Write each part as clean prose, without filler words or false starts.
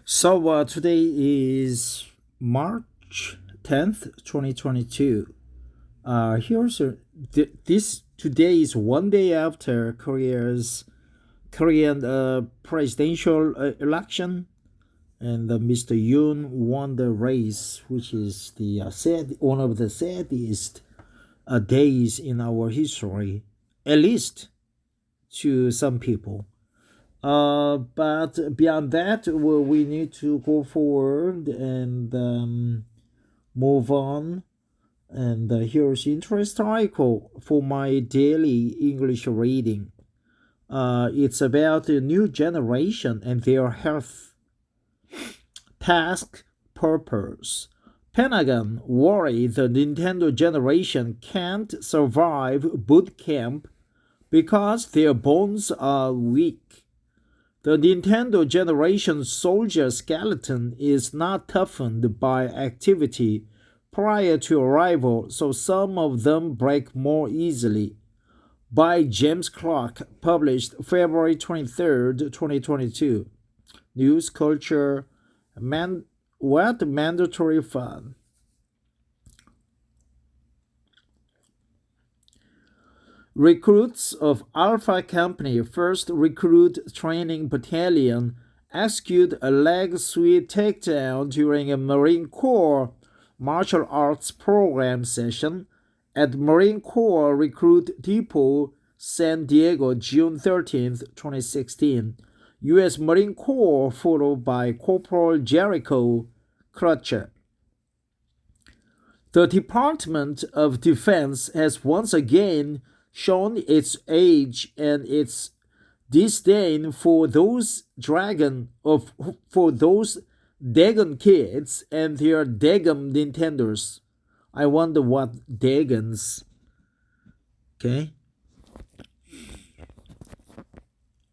Today is March 10th, 2022. Here's a, this today is one day after Korean presidential election, and Mr. Yoon won the race, which is the one of the saddest days in our history, at least to some people. But beyond that, we need to go forward and move on. And here's interest article for my daily English reading. It's about the new generation and their health. Task purpose. Pentagon worry the Nintendo generation can't survive boot camp because their bones are weak. The Nintendo generation soldier skeleton is not toughened by activity prior to arrival, so some of them break more easily. By James Clark, published February 23rd, 2022. News, culture, mandatory fun. Recruits of Alpha Company 1st Recruit Training Battalion execute a leg sweep takedown during a Marine Corps martial arts program session at Marine Corps Recruit Depot, San Diego, June 13, 2016. U.S. Marine Corps photo by Corporal Jericho Crutcher. The Department of Defense has once again shown its age and its disdain for those Dagon kids and their Dagum Nintendos. I wonder what Dagons. Okay.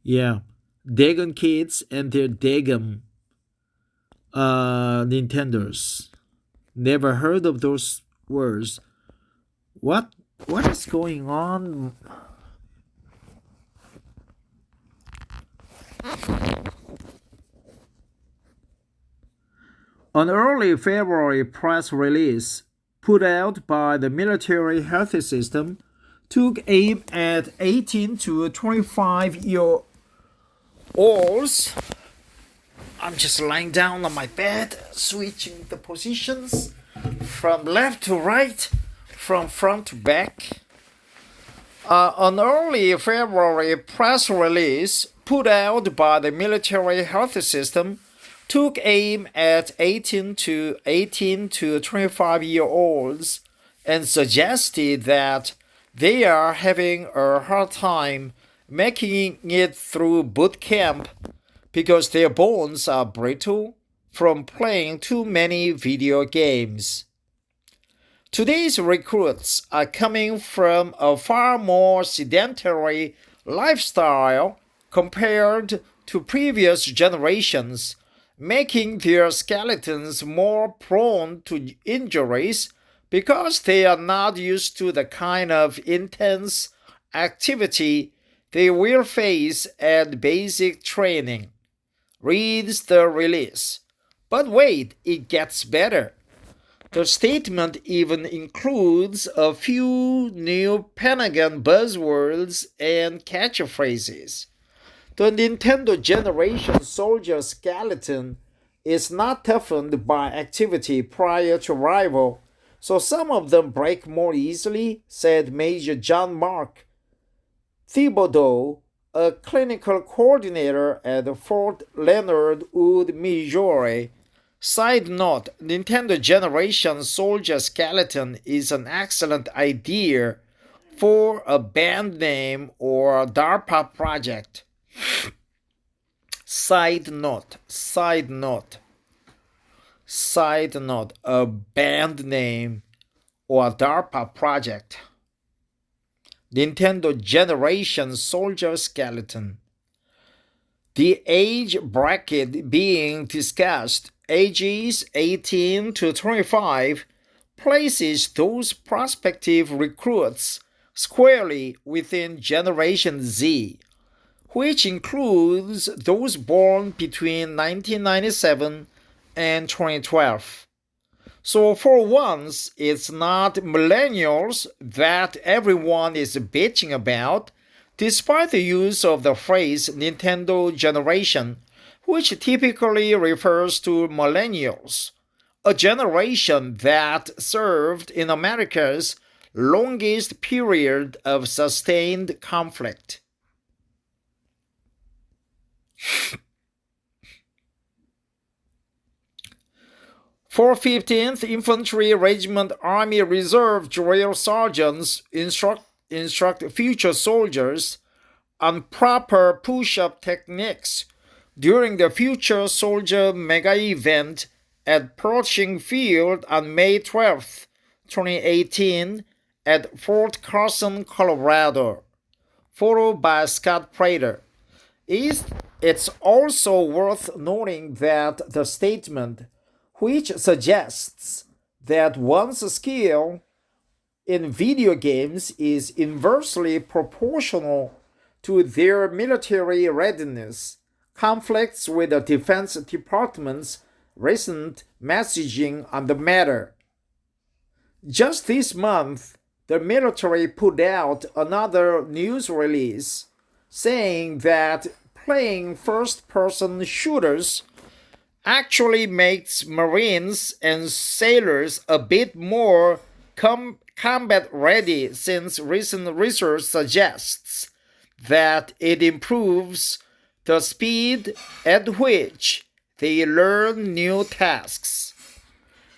Yeah. Dagon kids and their Dagum Nintendos. Never heard of those words. What is going on? An early February press release put out by the military health system took aim at 18 to 25-year-olds. I'm just lying down on my bed, switching the positions from left to right, from front to back. An early February press release put out by the military health system took aim at 18 to 25-year-olds and suggested that they are having a hard time making it through boot camp because their bones are brittle from playing too many video games. Today's recruits are coming from a far more sedentary lifestyle compared to previous generations, making their skeletons more prone to injuries because they are not used to the kind of intense activity they will face at basic training. Reads the release. But wait, it gets better. The statement even includes a few new Pentagon buzzwords and catchphrases. The Nintendo generation soldier skeleton is not toughened by activity prior to arrival, so some of them break more easily, said Major John Mark Thibodeau, a clinical coordinator at Fort Leonard Wood, Missouri. Side note, Nintendo Generation Soldier Skeleton is an excellent idea for a band name or a DARPA project. Side note, a band name or a DARPA project. Nintendo Generation Soldier Skeleton. The age bracket being discussed, ages 18 to 25, places those prospective recruits squarely within Generation Z, which includes those born between 1997 and 2012. So for once, it's not millennials that everyone is bitching about, despite the use of the phrase Nintendo generation, which typically refers to millennials, a generation that served in America's longest period of sustained conflict. For 15th Infantry Regiment Army Reserve drill sergeants instruct future soldiers on proper push-up techniques during the Future Soldier Mega Event at Pershing Field on May 12, 2018 at Fort Carson, Colorado. Photo by Scott Prater. It's also worth noting that the statement, which suggests that one's skill in video games is inversely proportional to their military readiness, conflicts with the Defense Department's recent messaging on the matter. Just this month, the military put out another news release saying that playing first-person shooters actually makes Marines and sailors a bit more combat ready, since recent research suggests that it improves the speed at which they learn new tasks.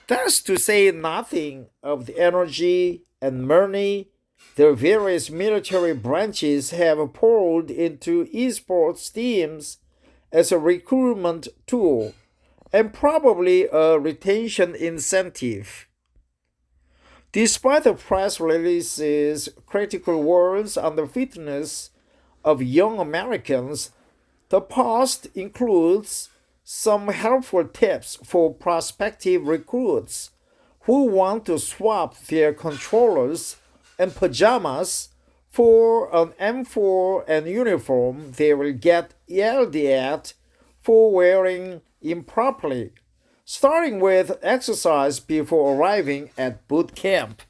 That's to say nothing of the energy and money the various military branches have poured into esports teams as a recruitment tool and probably a retention incentive. Despite the press release's critical words on the fitness of young Americans, the post includes some helpful tips for prospective recruits who want to swap their controllers and pajamas for an M4 and uniform they will get yelled at for wearing improperly, starting with exercise before arriving at boot camp.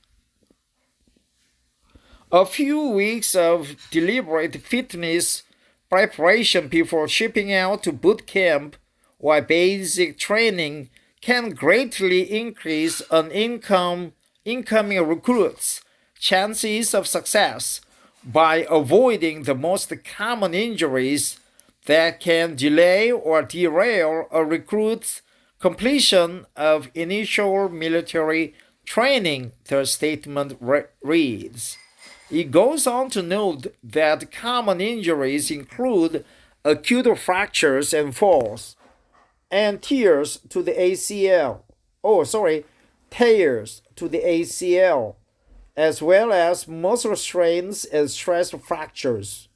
A few weeks of deliberate fitness preparation before shipping out to boot camp or basic training can greatly increase an incoming recruit's chances of success by avoiding the most common injuries that can delay or derail a recruit's completion of initial military training, the statement reads. It goes on to note that common injuries include acute fractures and falls, and tears to the ACL. Tears to the ACL, as well as muscle strains and stress fractures.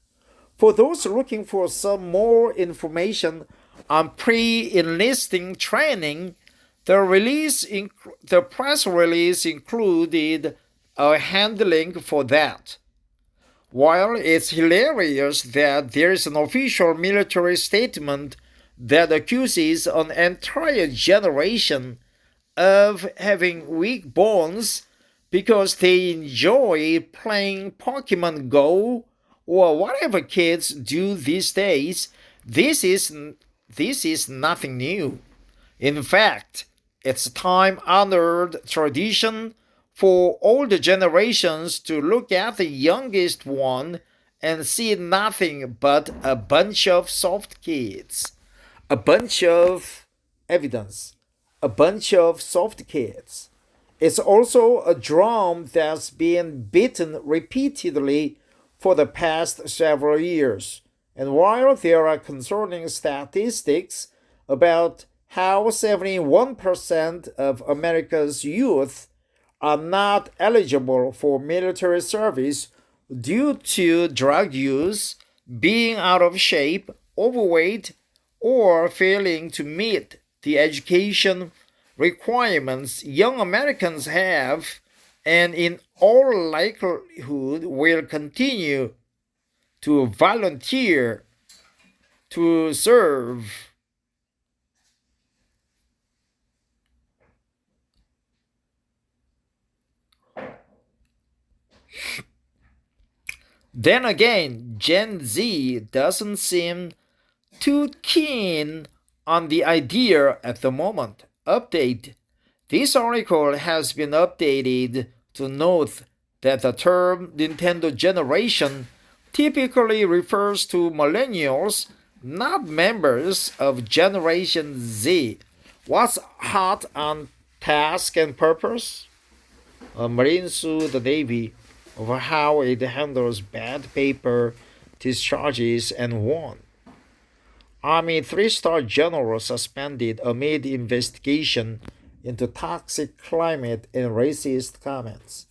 For those looking for some more information on pre-enlisting training, the press release included a hand link for that. While it's hilarious that there is an official military statement that accuses an entire generation of having weak bones because they enjoy playing Pokemon Go or whatever kids do these days, this is nothing new. In fact, it's a time-honored tradition for older generations to look at the youngest one and see nothing but a bunch of soft kids. A bunch of evidence. A bunch of soft kids. It's also a drum that's been beaten repeatedly for the past several years. And while there are concerning statistics about how 71% of America's youth are not eligible for military service due to drug use, being out of shape, overweight, or failing to meet the education requirements young Americans have, and in all likelihood will continue to volunteer to serve. Then again, Gen Z doesn't seem too keen on the idea at the moment. Update. This article has been updated to note that the term Nintendo generation typically refers to millennials, not members of Generation Z. What's hot on task and purpose? A Marine sued the Navy over how it handles bad paper discharges and won. Army three-star general suspended amid investigation into toxic climate and racist comments.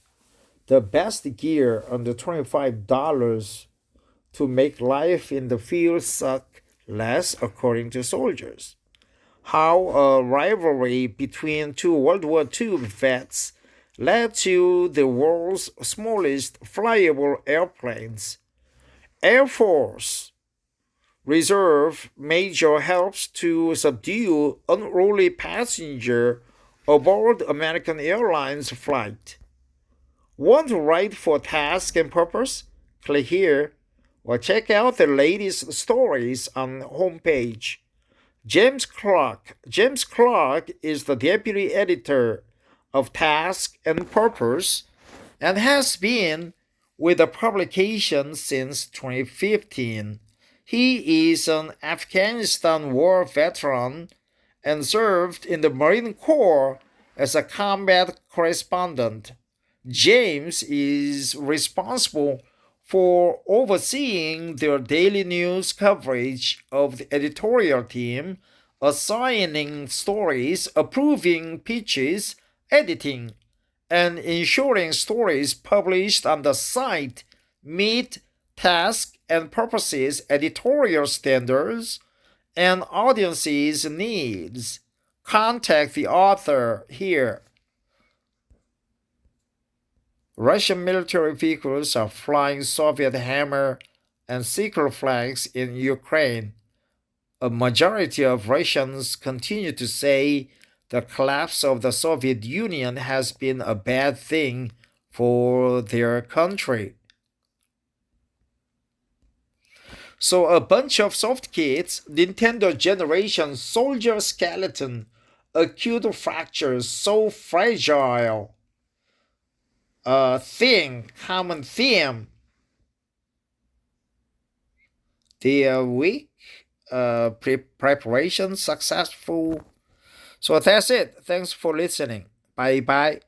The best gear under $25 to make life in the field suck less, according to soldiers. How a rivalry between two World War II vets led to the world's smallest flyable airplanes. Air Force Reserve Major helps to subdue unruly passenger aboard American Airlines flight. Want to write for task and purpose? Click here or check out the latest stories on the homepage. James Clark. James Clark is the deputy editor of Task and Purpose and has been with the publication since 2015. He is an Afghanistan war veteran and served in the Marine Corps as a combat correspondent. James is responsible for overseeing their daily news coverage of the editorial team, assigning stories, approving pitches, editing, and ensuring stories published on the site meet task and purposes, editorial standards, and audience's needs. Contact the author here. Russian military vehicles are flying Soviet Hammer and secret flags in Ukraine. A majority of Russians continue to say the collapse of the Soviet Union has been a bad thing for their country. So a bunch of soft kids, Nintendo generation soldier skeleton, acute fractures, so fragile. Common theme. The week, preparation successful. So that's it. Thanks for listening. Bye bye.